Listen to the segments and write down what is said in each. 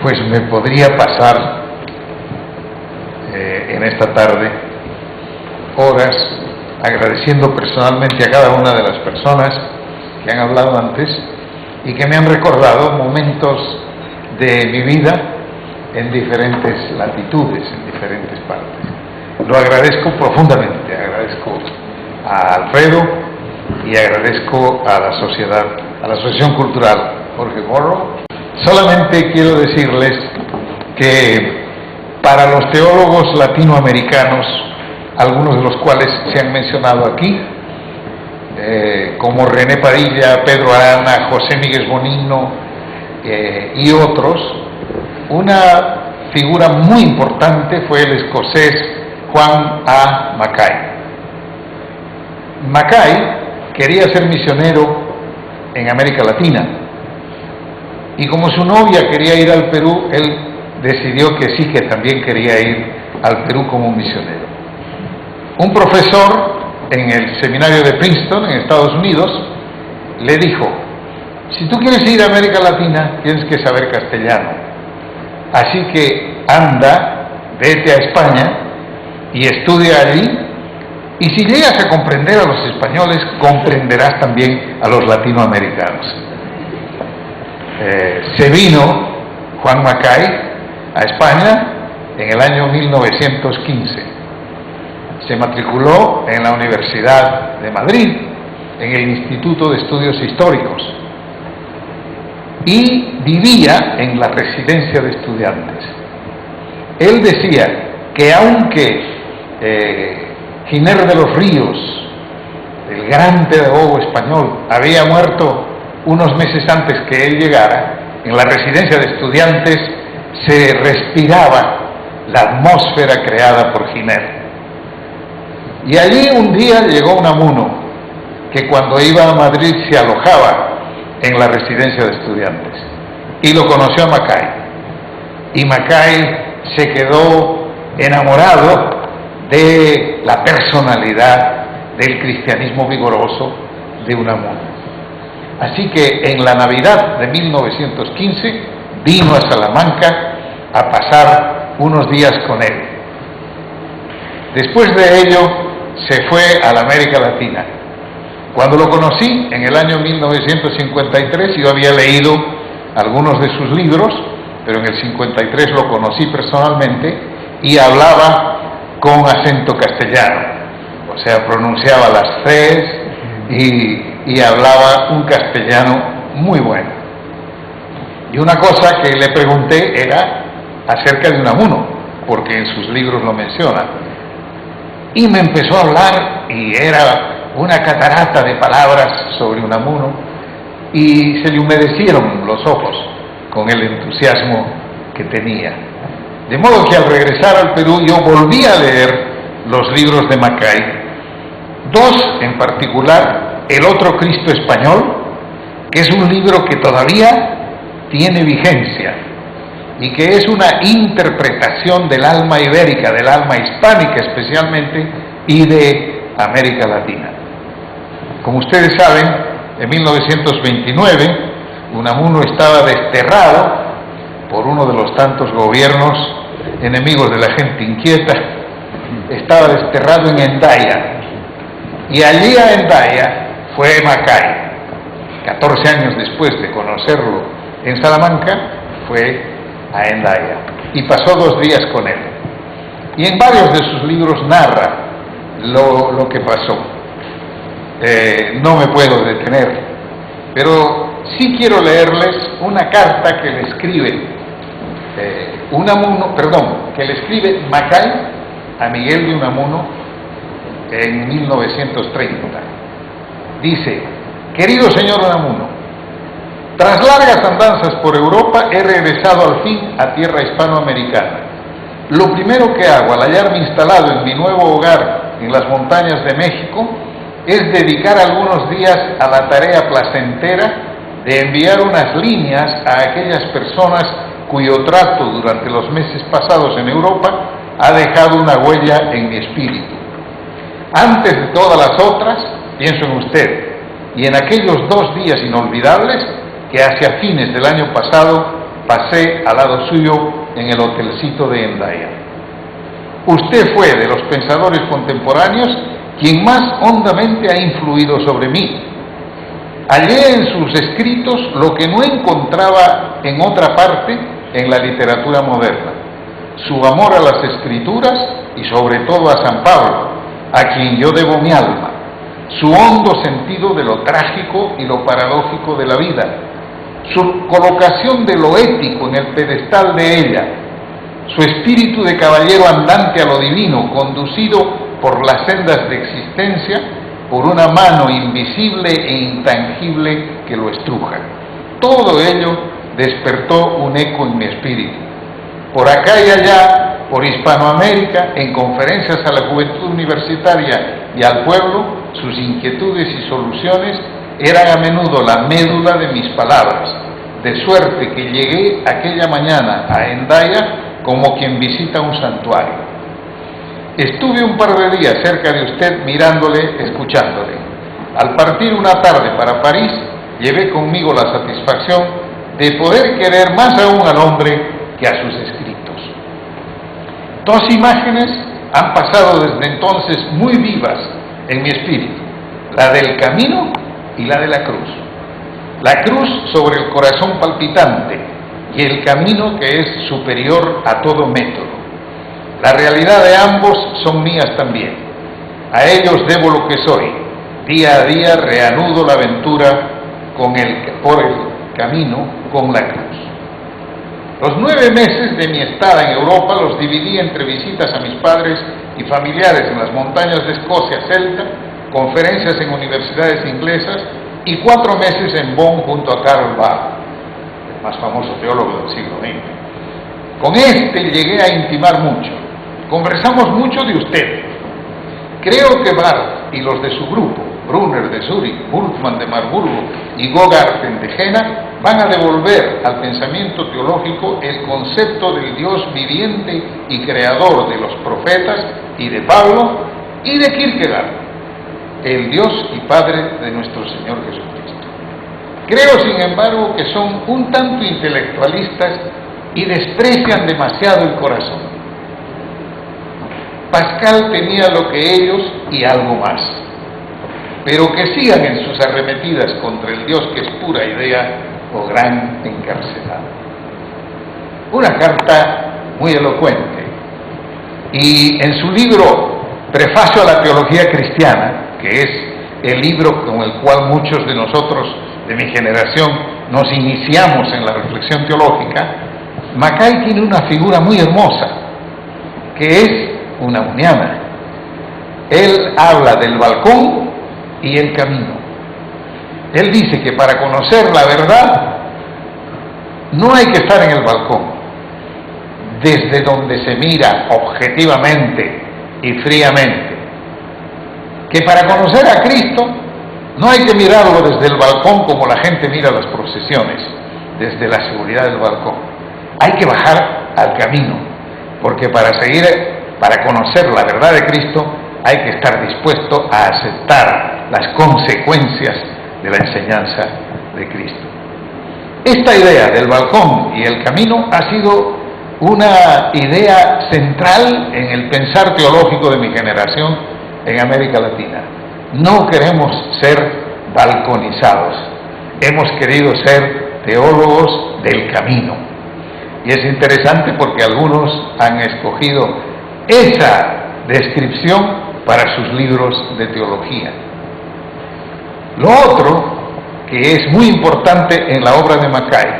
pues me podría pasar en esta tarde horas agradeciendo personalmente a cada una de las personas que han hablado antes y que me han recordado momentos de mi vida en diferentes latitudes, en diferentes partes. Lo agradezco profundamente, agradezco a Alfredo y agradezco a la sociedad, a la Asociación Cultural Jorge Borro. Solamente quiero decirles que para los teólogos latinoamericanos, algunos de los cuales se han mencionado aquí, como René Padilla, Pedro Arana, José Miguel Bonino y otros, una figura muy importante fue el escocés Juan A. Mackay. Mackay quería ser misionero en América Latina y como su novia quería ir al Perú, él decidió que sí, que también quería ir al Perú como misionero. Un profesor en el seminario de Princeton, en Estados Unidos, le dijo: si tú quieres ir a América Latina, tienes que saber castellano. Así que anda, vete a España y estudia allí, y si llegas a comprender a los españoles, comprenderás también a los latinoamericanos. Se vino Juan Mackay a España en el año 1915. Se matriculó en la Universidad de Madrid, en el Instituto de Estudios Históricos, y vivía en la residencia de estudiantes. Él decía que aunque Giner de los Ríos, el gran pedagogo español, había muerto unos meses antes que él llegara, en la residencia de estudiantes se respiraba la atmósfera creada por Giner. Y allí un día llegó Unamuno, que cuando iba a Madrid se alojaba en la residencia de estudiantes, y lo conoció a Mackay. Y Mackay se quedó enamorado de la personalidad del cristianismo vigoroso de Unamuno. Así que en la Navidad de 1915 vino a Salamanca a pasar unos días con él. Después de ello se fue a la América Latina. Cuando lo conocí en el año 1953, yo había leído algunos de sus libros, pero en el 53 lo conocí personalmente y hablaba con acento castellano, o sea, pronunciaba las Cs y hablaba un castellano muy bueno. Y una cosa que le pregunté era acerca de Unamuno, porque en sus libros lo menciona. Y me empezó a hablar y era una catarata de palabras sobre Unamuno y se le humedecieron los ojos con el entusiasmo que tenía. De modo que al regresar al Perú yo volví a leer los libros de Mackay, dos en particular, El otro Cristo español, que es un libro que todavía tiene vigencia y que es una interpretación del alma ibérica, del alma hispánica especialmente, y de América Latina. Como ustedes saben, en 1929 Unamuno estaba desterrado por uno de los tantos gobiernos enemigos de la gente inquieta. Estaba desterrado en Hendaya, y allí a Hendaya fue Mackay. 14 años después de conocerlo en Salamanca, fue a Hendaya y pasó 2 días con él. Y en varios de sus libros narra lo que pasó. No me puedo detener, pero sí quiero leerles una carta que le escribe que le escribe Mackay a Miguel de Unamuno en 1930. Dice: querido señor Unamuno, tras largas andanzas por Europa he regresado al fin a tierra hispanoamericana. Lo primero que hago al hallarme instalado en mi nuevo hogar en las montañas de México es dedicar algunos días a la tarea placentera de enviar unas líneas a aquellas personas cuyo trato durante los meses pasados en Europa ha dejado una huella en mi espíritu. Antes de todas las otras, pienso en usted y en aquellos 2 días inolvidables que hacia fines del año pasado pasé al lado suyo en el hotelcito de Hendaya. Usted fue de los pensadores contemporáneos quien más hondamente ha influido sobre mí. Hallé en sus escritos lo que no encontraba en otra parte en la literatura moderna: su amor a las escrituras y sobre todo a San Pablo, a quien yo debo mi alma, su hondo sentido de lo trágico y lo paradójico de la vida, su colocación de lo ético en el pedestal de ella, su espíritu de caballero andante a lo divino, conducido por las sendas de existencia por una mano invisible e intangible que lo estruja. Todo ello despertó un eco en mi espíritu. Por acá y allá, por Hispanoamérica, en conferencias a la juventud universitaria y al pueblo, sus inquietudes y soluciones eran a menudo la médula de mis palabras, de suerte que llegué aquella mañana a Hendaya como quien visita un santuario. Estuve un par de días cerca de usted mirándole, escuchándole. Al partir una tarde para París, llevé conmigo la satisfacción de poder querer más aún al hombre que a sus escritos. Dos imágenes han pasado desde entonces muy vivas en mi espíritu: la del camino y la de la cruz. La cruz sobre el corazón palpitante y el camino que es superior a todo método. La realidad de ambos son mías también. A ellos debo lo que soy. Día a día reanudo la aventura por el camino con la cruz. Los 9 meses de mi estada en Europa los dividí entre visitas a mis padres y familiares en las montañas de Escocia celta, conferencias en universidades inglesas y 4 meses en Bonn junto a Karl Barth, el más famoso teólogo del siglo XX. Con este llegué a intimar mucho. Conversamos mucho de usted. Creo que Barth y los de su grupo, Brunner de Zúrich, Bultmann de Marburgo y Gogarten de Jena, van a devolver al pensamiento teológico el concepto del Dios viviente y creador de los profetas y de Pablo y de Kierkegaard, el Dios y Padre de nuestro Señor Jesucristo. Creo, sin embargo, que son un tanto intelectualistas y desprecian demasiado el corazón. Pascal tenía lo que ellos y algo más, pero que sigan en sus arremetidas contra el Dios que es pura idea o gran encarcelado. Una carta muy elocuente, y en su libro Prefacio a la Teología Cristiana, que es el libro con el cual muchos de nosotros de mi generación nos iniciamos en la reflexión teológica, Mackay tiene una figura muy hermosa, que es una uniana. Él habla del balcón y el camino. Él dice que para conocer la verdad no hay que estar en el balcón, desde donde se mira objetivamente y fríamente. Que para conocer a Cristo no hay que mirarlo desde el balcón como la gente mira las procesiones, desde la seguridad del balcón. Hay que bajar al camino, porque para conocer la verdad de Cristo hay que estar dispuesto a aceptar las consecuencias de la enseñanza de Cristo. Esta idea del balcón y el camino ha sido una idea central en el pensar teológico de mi generación en América Latina. No queremos ser balconizados, hemos querido ser teólogos del camino. Y es interesante porque algunos han escogido esa descripción para sus libros de teología. Lo otro, que es muy importante en la obra de Mackay,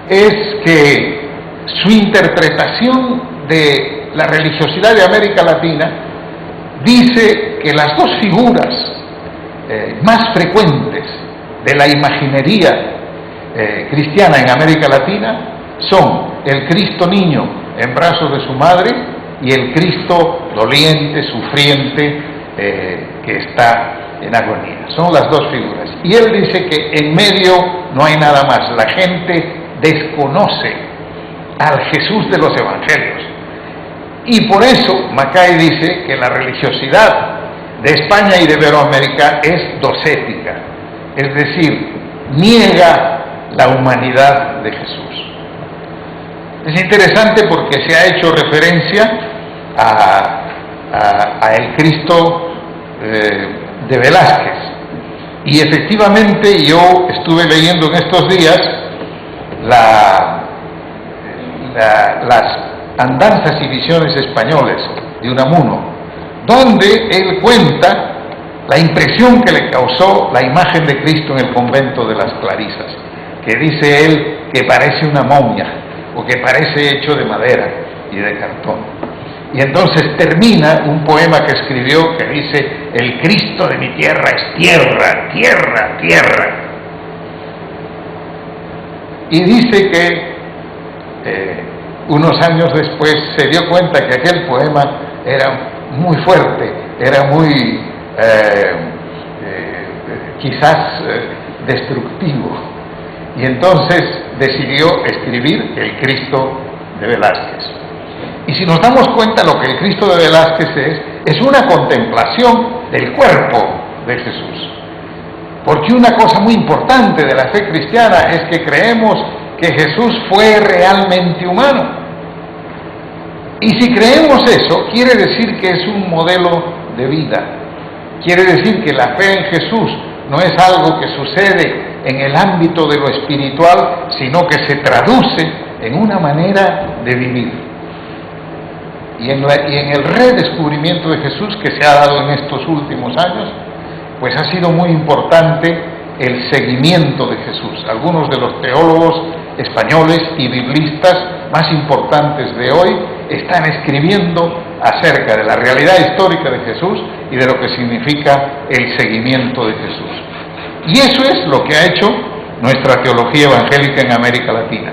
es que su interpretación de la religiosidad de América Latina dice que las dos figuras más frecuentes de la imaginería cristiana en América Latina son el Cristo niño en brazos de su madre y el Cristo doliente, sufriente, que está en agonía. Son las dos figuras. Y él dice que en medio no hay nada más. La gente desconoce al Jesús de los Evangelios. Y por eso Mackay dice que la religiosidad de España y de Iberoamérica es docética, es decir, niega la humanidad de Jesús. Es interesante porque se ha hecho referencia a el Cristo de Velázquez, y efectivamente yo estuve leyendo en estos días las andanzas y visiones españoles de Unamuno, donde él cuenta la impresión que le causó la imagen de Cristo en el convento de las Clarisas, que dice él que parece una momia, o que parece hecho de madera y de cartón. Y entonces termina un poema que escribió que dice: el Cristo de mi tierra es tierra, tierra, tierra. Y dice que unos años después se dio cuenta que aquel poema era muy fuerte, era muy quizás destructivo, y entonces decidió escribir el Cristo de Velázquez. Y si nos damos cuenta, lo que el Cristo de Velázquez es una contemplación del cuerpo de Jesús. Porque una cosa muy importante de la fe cristiana es que creemos que Jesús fue realmente humano. Y si creemos eso, quiere decir que es un modelo de vida. Quiere decir que la fe en Jesús no es algo que sucede en el ámbito de lo espiritual, sino que se traduce en una manera de vivir. Y en el redescubrimiento de Jesús que se ha dado en estos últimos años, pues ha sido muy importante el seguimiento de Jesús. Algunos de los teólogos españoles y biblistas más importantes de hoy están escribiendo acerca de la realidad histórica de Jesús y de lo que significa el seguimiento de Jesús. Y eso es lo que ha hecho nuestra teología evangélica en América Latina.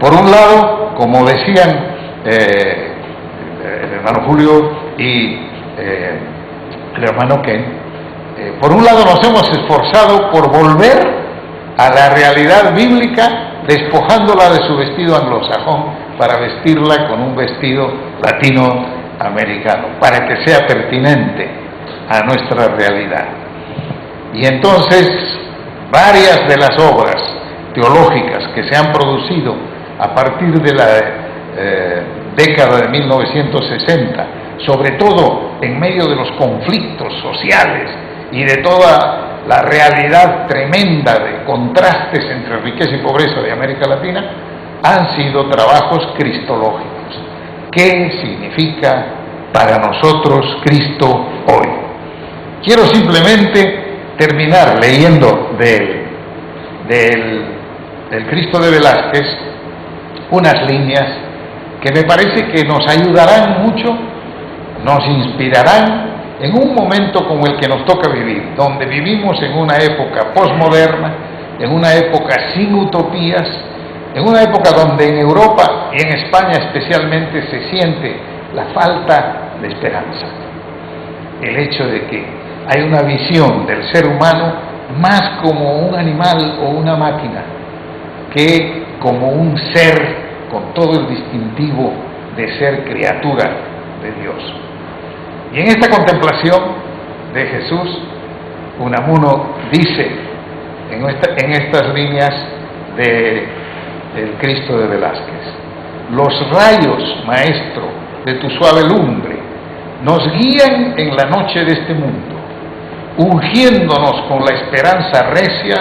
Por un lado, como decían el hermano Julio y el hermano Ken, por un lado nos hemos esforzado por volver a la realidad bíblica, despojándola de su vestido anglosajón para vestirla con un vestido latinoamericano, para que sea pertinente a nuestra realidad. Y entonces varias de las obras teológicas que se han producido a partir de la década de 1960, sobre todo en medio de los conflictos sociales y de toda la realidad tremenda de contrastes entre riqueza y pobreza de América Latina, han sido trabajos cristológicos. ¿Qué significa para nosotros Cristo hoy? Quiero simplemente terminar leyendo del Cristo de Velázquez unas líneas que me parece que nos ayudarán mucho, nos inspirarán en un momento como el que nos toca vivir, donde vivimos en una época posmoderna, en una época sin utopías, en una época donde en Europa y en España especialmente se siente la falta de esperanza. El hecho de que hay una visión del ser humano más como un animal o una máquina que como un ser con todo el distintivo de ser criatura de Dios. Y en esta contemplación de Jesús, Unamuno dice en estas líneas del Cristo de Velázquez: los rayos, maestro, de tu suave lumbre nos guían en la noche de este mundo, ungiéndonos con la esperanza recia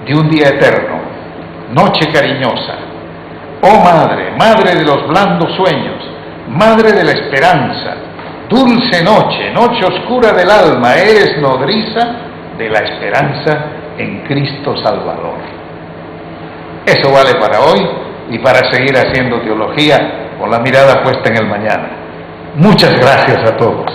de un día eterno, noche cariñosa. Oh Madre, Madre de los blandos sueños, Madre de la esperanza, dulce noche, noche oscura del alma, eres nodriza de la esperanza en Cristo Salvador. Eso vale para hoy y para seguir haciendo teología con la mirada puesta en el mañana. Muchas gracias a todos.